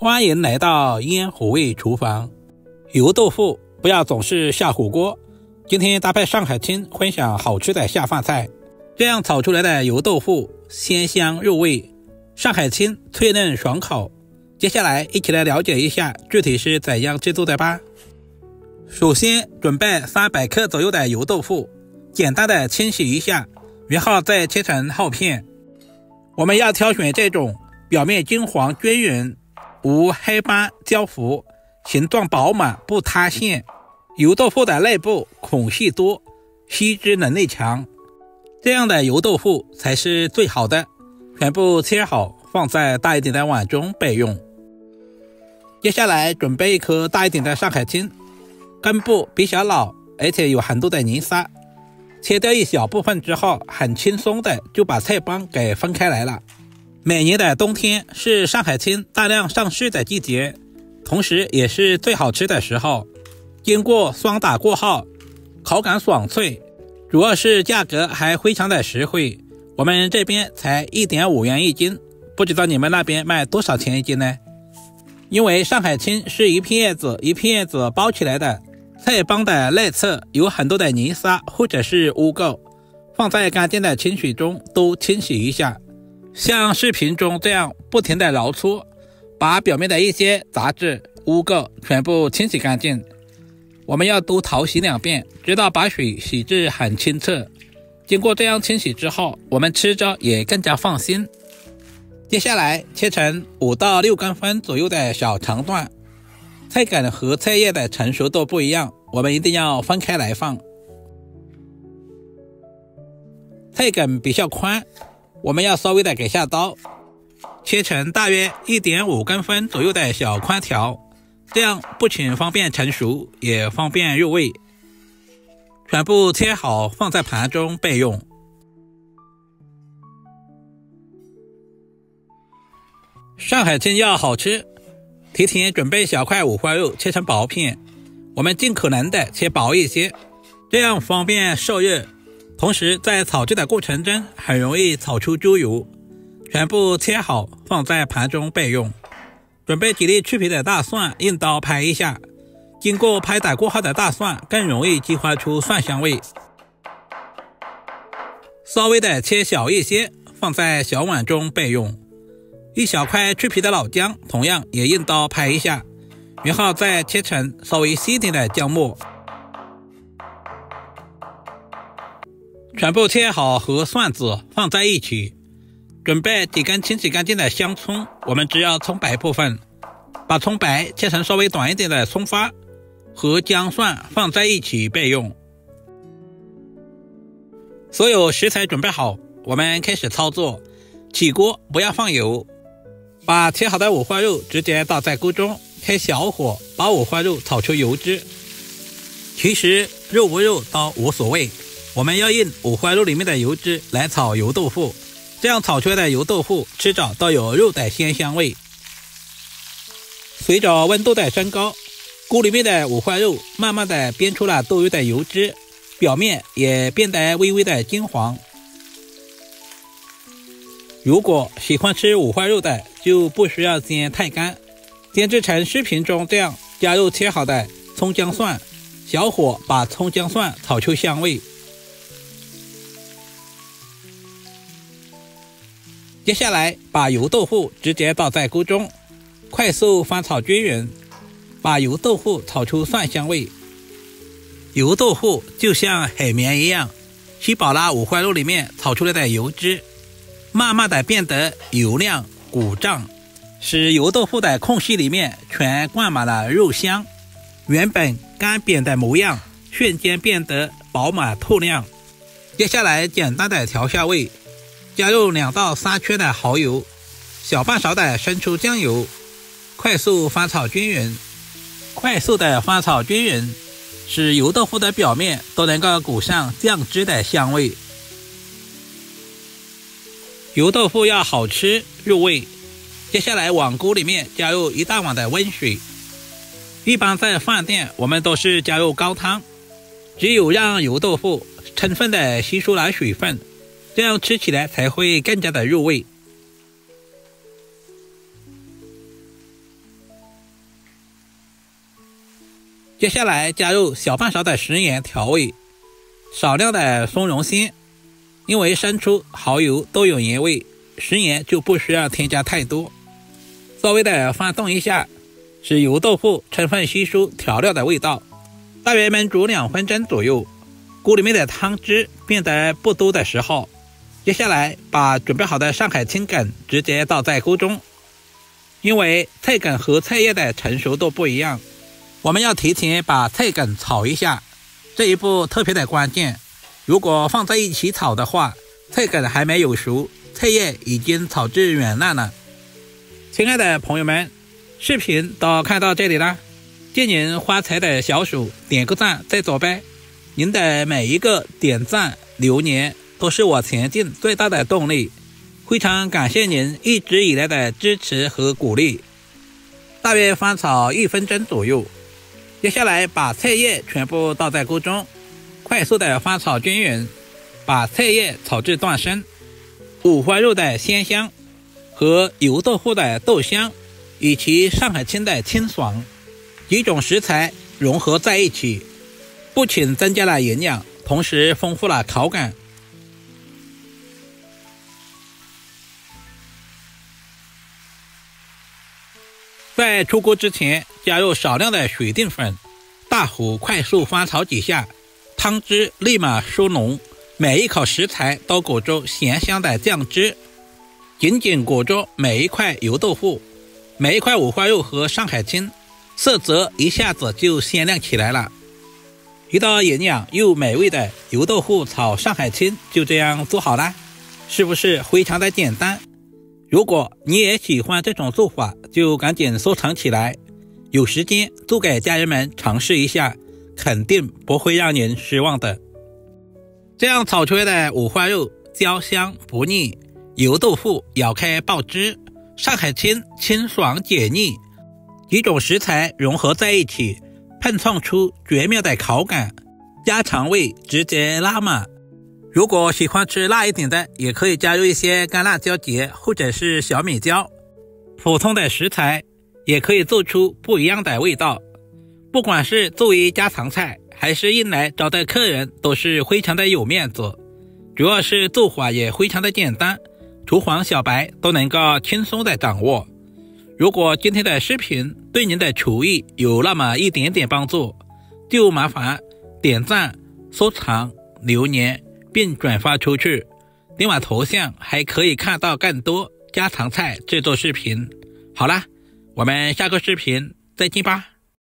歡迎來到煙火味廚房。油豆腐不要總是下火鍋，今天搭配上海青分享好吃的下飯菜。這樣炒出來的油豆腐鮮香入味，上海青脆嫩爽口。接下來一起來了解一下具体是怎樣制作的吧。首先準備300克左右的油豆腐，簡單的清洗一下，然後再切成厚片。我們要挑選這種表面金黃均勻，無黑斑焦糊，形狀飽滿不塌陷，油豆腐的內部孔隙多，吸汁能力強，這樣的油豆腐才是最好的。全部切好，放在大一點的碗中備用。接下來準備一顆大一點的上海青，根部比較老，而且有很多的泥沙，切掉一小部分之後，很輕鬆的就把菜幫給分開來了。每年的冬天是上海青大量上市的季節，同时也是最好吃的时候。经过霜打过后，口感爽脆，主要是价格還非常的實惠，我們這邊才1.5元一斤，不知道你們那邊賣多少錢一斤呢？因為上海青是一片葉子一片葉子包起來的，菜幫的內側有很多的泥沙或者是污垢，放在乾淨的清水中都清洗一下，像視頻中這樣不停的揉搓，把表面的一些雜質污垢全部清洗乾淨。我們要多淘洗2遍，直到把水洗至很清澈。經過這樣清洗之後，我們吃着也更加放心。接下來切成5到6公分左右的小長段。菜梗和菜葉的成熟度不一樣，我們一定要分開來放。菜梗比較寬，我們要稍微的給下刀，切成大約1.5公分左右的小寬條，這樣不僅方便成熟，也方便入味。全部切好放在盤中備用。上海青要好吃，提前準備小塊五花肉切成薄片，我們盡可能的切薄一些，這樣方便受熱，同時在炒制的過程中很容易炒出豬油。全部切好放在盤中備用。準備幾粒去皮的大蒜，用刀拍一下，經過拍打過後的大蒜更容易激發出蒜香味。稍微的切小一些，放在小碗中備用。一小塊去皮的老薑，同樣也用刀拍一下，然後再切成稍微細一點的薑末。全部切好和蒜子放在一起。準備幾根清洗乾淨的香蔥，我們只要蔥白部分，把蔥白切成稍微短一點的蔥花，和薑蒜放在一起備用。所有食材準備好，我們開始操作。起鍋不要放油，把切好的五花肉直接倒在鍋中，開小火把五花肉炒出油脂。其實肉不肉都無所謂，我們要用五花肉裡面的油脂來炒油豆腐，這樣炒出來的油豆腐吃着都有肉的鮮香味。隨着溫度的升高，鍋裡面的五花肉慢慢的煸出了多餘的油脂，表面也變得微微的金黃。如果喜歡吃五花肉的，就不需要煎太乾，煎制成視頻中這樣，加入切好的蔥薑蒜，小火把蔥薑蒜炒出香味。接下來把油豆腐直接倒在鍋中，快速翻炒均勻，把油豆腐炒出蒜香味。油豆腐就像海綿一樣，吸飽了五花肉裡面炒出來的油脂，慢慢的變得油亮鼓脹，使油豆腐的空隙裡面全灌滿了肉香，原本乾扁的模樣瞬間變得飽滿透亮。接下來簡單的調下味，加入2到3圈的蠔油，小半勺的生抽醬油，快速翻炒均勻。快速的翻炒均勻，使油豆腐的表面都能夠裹上醬汁的香味。油豆腐要好吃入味，接下來往鍋裡面加入1大碗的溫水。一般在飯店我們都是加入高湯，只有讓油豆腐充分的吸收了水分，這樣吃起來才會更加的入味。接下來加入小半勺的食鹽調味，少量的松茸鮮，因為生抽、蠔油都有鹽味，食鹽就不需要添加太多。稍微的翻動一下，使油豆腐充分吸收調料的味道，大約燜煮2分鐘左右。鍋裡面的湯汁變得不多的時候，接下來把準備好的上海青梗直接倒在鍋中。因為菜梗和菜葉的成熟度不一樣，我們要提前把菜梗炒一下，這一步特別的關鍵。如果放在一起炒的話，菜梗還沒有熟，菜葉已經炒至軟爛了。親愛的朋友們，視頻都看到這裡了，借您發財的小手點個讚再走唄。您的每一個點讚留言都是我前進最大的動力，非常感謝您一直以來的支持和鼓勵。大約翻炒1分鐘左右，接下來把菜葉全部倒在鍋中，快速的翻炒均勻，把菜葉炒至斷生。五花肉的鮮香和油豆腐的豆香，以及上海青的清爽，幾種食材融合在一起，不僅增加了營養，同時豐富了口感。在出鍋之前，加入少量的水淀粉，大火快速翻炒幾下，湯汁立馬收濃，每一口食材都裹着鹹香的醬汁，緊緊裹着每一塊油豆腐，每一塊五花肉和上海青，色澤一下子就鮮亮起來了。一道營養又美味的油豆腐炒上海青就這樣做好了，是不是非常的簡單？如果你也喜歡這種做法，就趕緊收藏起來，有時間做給家人們嘗試一下，肯定不會讓您失望的。這樣炒出來的五花肉焦香不膩，油豆腐咬開爆汁，上海青清爽解膩，幾種食材融合在一起，碰撞出絕妙的口感，家常味直接拉滿。如果喜歡吃辣一點的，也可以加入一些乾辣椒節或者是小米椒。普通的食材也可以做出不一樣的味道，不管是作為家常菜還是用來招待客人，都是非常的有面子。主要是做法也非常的簡單，廚房小白都能夠輕鬆的掌握。如果今天的視頻對您的廚藝有那麼一點點幫助，就麻煩點讚、收藏、留言並轉發出去，點我頭像還可以看到更多家常菜製作視頻。好啦，我們下個視頻再見吧。